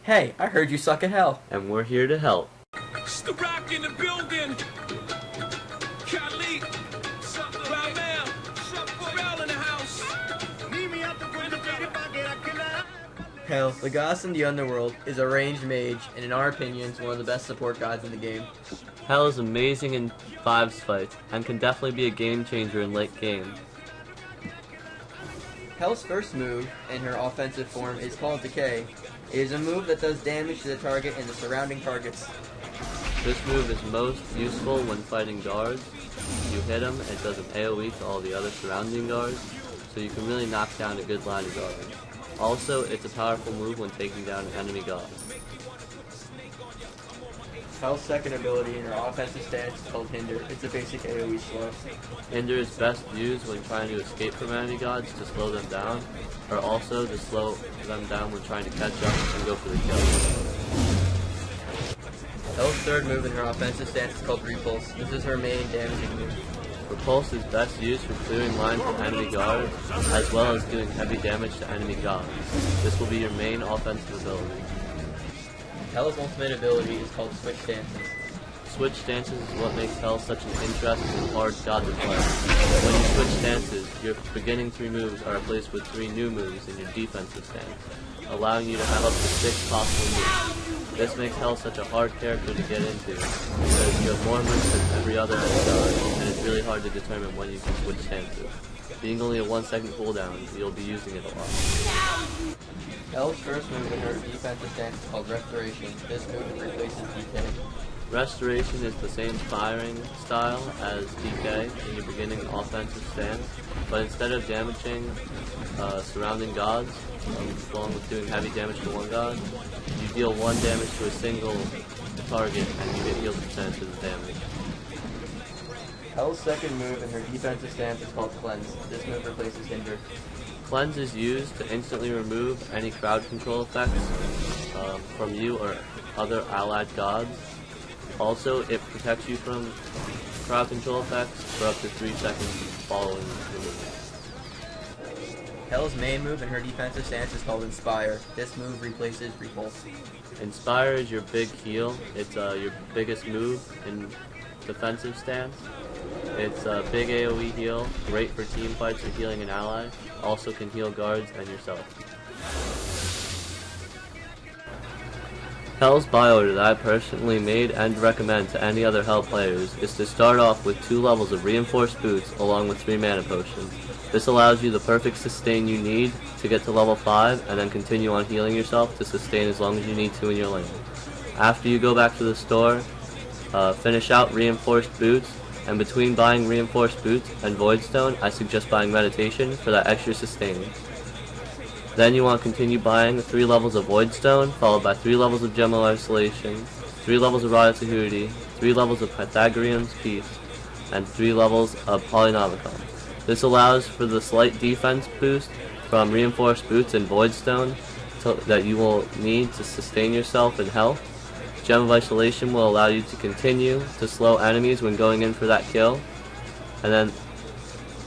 Hey, I heard you suck at Hell. And we're here to help. It's the Rock in the building. Khalid, Balmain, Pharrell in the house. Hell, the goddess in the underworld, is a ranged mage, and in our opinions, one of the best support gods in the game. Hell is amazing in 5s fights, and can definitely be a game changer in late game. Hell's first move, in her offensive form, is called Decay. It is a move that does damage to the target and the surrounding targets. This move is most useful when fighting guards. You hit them, it does an AoE to all the other surrounding guards, so you can really knock down a good line of guards. Also, it's a powerful move when taking down an enemy god. Hell's second ability in her offensive stance is called Hinder. It's a basic AoE slow. Hinder is best used when trying to escape from enemy gods to slow them down, or also to slow them down when trying to catch up and go for the kill. Hell's third move in her offensive stance is called Repulse. This is her main damaging move. Repulse is best used for clearing lines from enemy guards, as well as doing heavy damage to enemy gods. This will be your main offensive ability. Hell's ultimate ability is called Switch Stances. Switch stances is what makes Hell such an interesting and hard god to play. When you switch stances, your beginning 3 moves are replaced with 3 new moves in your defensive stance, allowing you to have up to 6 possible moves. This makes Hell such a hard character to get into, because you have more moves than every other enemy god, and it's really hard to determine when you can switch stances. Being only a 1-second cooldown, you'll be using it a lot. Hell's first move in her defensive stance is called Restoration. This move replaces DK. Restoration is the same firing style as DK in your beginning offensive stance, but instead of damaging surrounding gods, along with doing heavy damage to one god, you deal 1 damage to a single target and you get healed percentage of the damage. Hell's second move in her defensive stance is called Cleanse. This move replaces Hinder. Cleanse is used to instantly remove any crowd control effects from you or other allied gods. Also, it protects you from crowd control effects for up to 3 seconds following the move. Hell's main move in her defensive stance is called Inspire. This move replaces Repulse. Inspire is your big heal. It's your biggest move in defensive stance. It's a big AoE heal, great for team fights or healing an ally. Also can heal guards and yourself. Hell's bio that I personally made and recommend to any other Hell players is to start off with 2 levels of reinforced boots along with 3 mana potions. This allows you the perfect sustain you need to get to level 5 and then continue on healing yourself to sustain as long as you need to in your lane. After you go back to the store, finish out reinforced boots, and between buying reinforced boots and Voidstone, I suggest buying Meditation for that extra sustain. Then you want to continue buying 3 levels of Voidstone, followed by 3 levels of Gem of Isolation, 3 levels of Rod of Tahuti, 3 levels of Pythagorean's Peace, and 3 levels of Polynomicon. This allows for the slight defense boost from reinforced boots and Voidstone that you will need to sustain yourself in health. Gem of Isolation will allow you to continue to slow enemies when going in for that kill. And then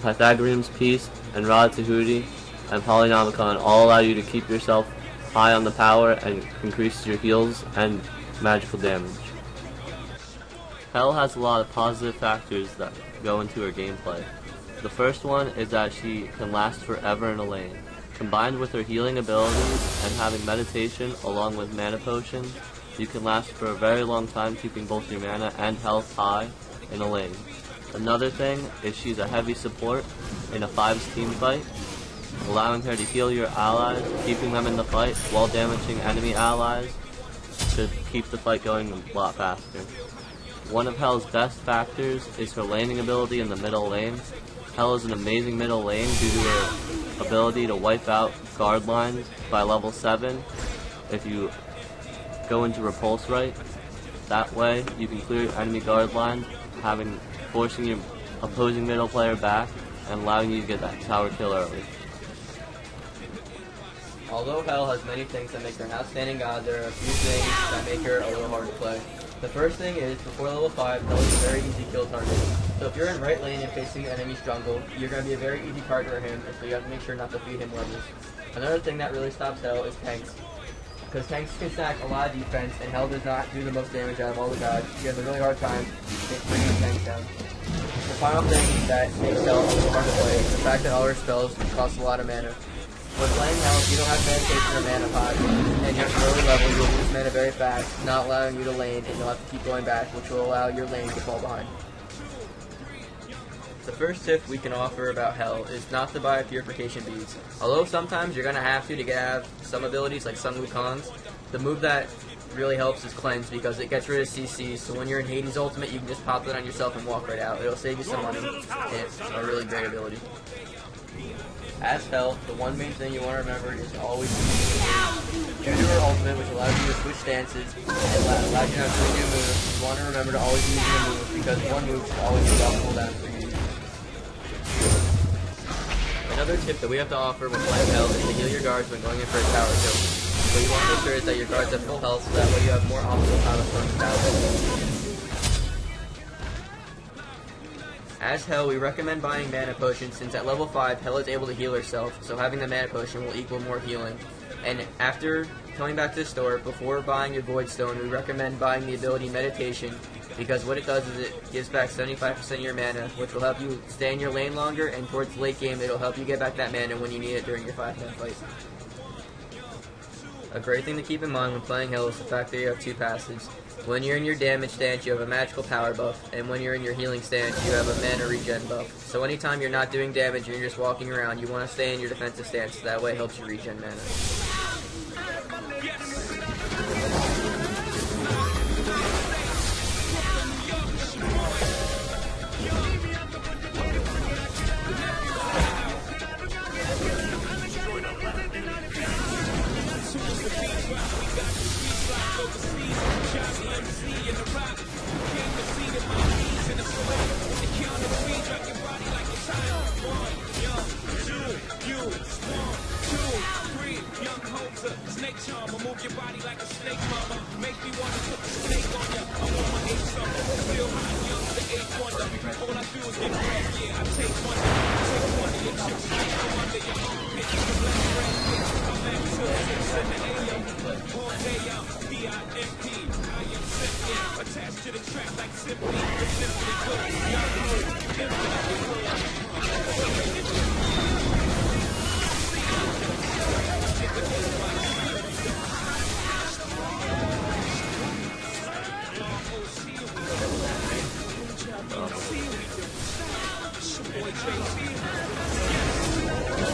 Pythagorean's Peace and Rod of Tahuti and Polynomicon all allow you to keep yourself high on the power and increase your heals and magical damage. Hell has a lot of positive factors that go into her gameplay. The first one is that she can last forever in a lane. Combined with her healing abilities and having meditation along with mana potions, you can last for a very long time keeping both your mana and health high in a lane. Another thing is she's a heavy support in a 5s team fight, allowing her to heal your allies, keeping them in the fight while damaging enemy allies to keep the fight going a lot faster. One of Hell's best factors is her laning ability in the middle lane. Hell is an amazing middle lane due to her ability to wipe out guard lines by level 7 if you go into Repulse right. That way you can clear enemy guard lines, forcing your opposing middle player back and allowing you to get that tower kill early. Although Hell has many things that make her an outstanding god, there are a few things that make her a little hard to play. The first thing is, before level 5, Hell is a very easy kill target. So if you're in right lane and facing the enemy's jungle, you're going to be a very easy target for him, and so you have to make sure not to feed him levels. Another thing that really stops Hell is tanks. because tanks can stack a lot of defense, and Hell does not do the most damage out of all the gods. He has a really hard time bringing the tanks down. The final thing that makes Hell a little hard to play is the fact that all her spells cost a lot of mana. When playing Hell, if you don't have meditation or mana pod, and you're at early level, you'll lose mana very fast, not allowing you to lane, and you'll have to keep going back, which will allow your lane to fall behind. The first tip we can offer about Hell is not to buy purification beads. Although sometimes you're going to have to get out of some abilities like Sun Wukong's, the move that really helps is Cleanse because it gets rid of CC, so when you're in Hades Ultimate you can just pop that on yourself and walk right out. It'll save you some money, and it's a really great ability. As Hell, the one main thing you want to remember is to always due to her ultimate, which allows you to switch stances and allows you to have 3 new moves. You want to remember to always use your move because one move should always be off cooldown for you. Another tip that we have to offer when playing Hell is to heal your guards when going in for a tower kill. What you want to make sure is that your guards have full health so that way you have more optimal time of throwing battles. As Hell, we recommend buying mana potions since at level 5, Hell is able to heal herself, so having the mana potion will equal more healing. And after coming back to the store, before buying your Void Stone, we recommend buying the ability Meditation, because what it does is it gives back 75% of your mana, which will help you stay in your lane longer, and towards the late game, it'll help you get back that mana when you need it during your 5-man fight. A great thing to keep in mind when playing Hell is the fact that you have 2 passives. When you're in your damage stance, you have a magical power buff, and when you're in your healing stance, you have a mana regen buff. So anytime you're not doing damage and you're just walking around, you want to stay in your defensive stance, so that way it helps you regen mana. Snake charm, I'll move your body like a snake, mama. Make me wanna put the snake on ya. I want my 8 summer, still hot, young, the 8th wonder. All I do is get bread, yeah, I take one of your chicks straight from under your armpit. The black red bitch, I'm at 2-6 in the AM. All day out, P-I-M-P, I am simply attached to the track like simply, but simply good. Young hope, infinitely good.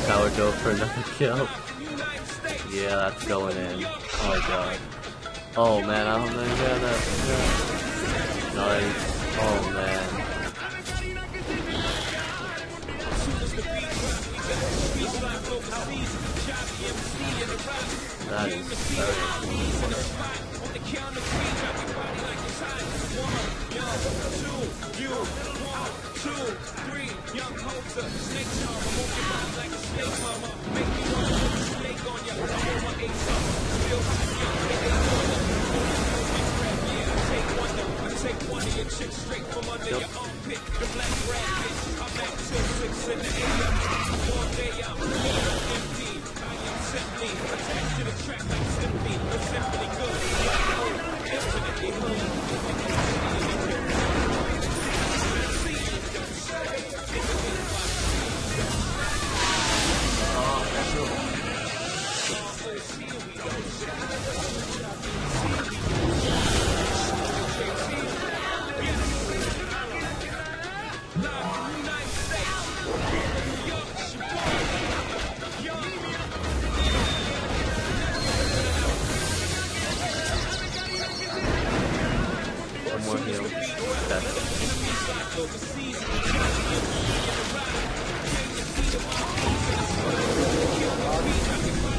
Power go for another kill. Yeah, that's going in. Oh god. Oh man, I don't know that. Nice. Oh man. That is Take one of your chicks straight from under your armpit. The black rat bitch, I'm at 2-6 in the AM. All day out, empty. I am simply attached to the track like simply, but simply good. Infinitely more heal.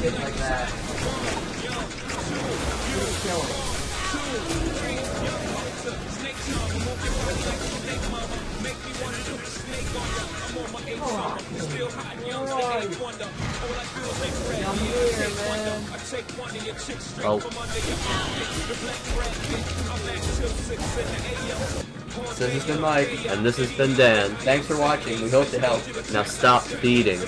Like that. Kill him. Oh. So this has been Mike. And this has been Dan. Thanks for watching. We hope to help. Now stop feeding.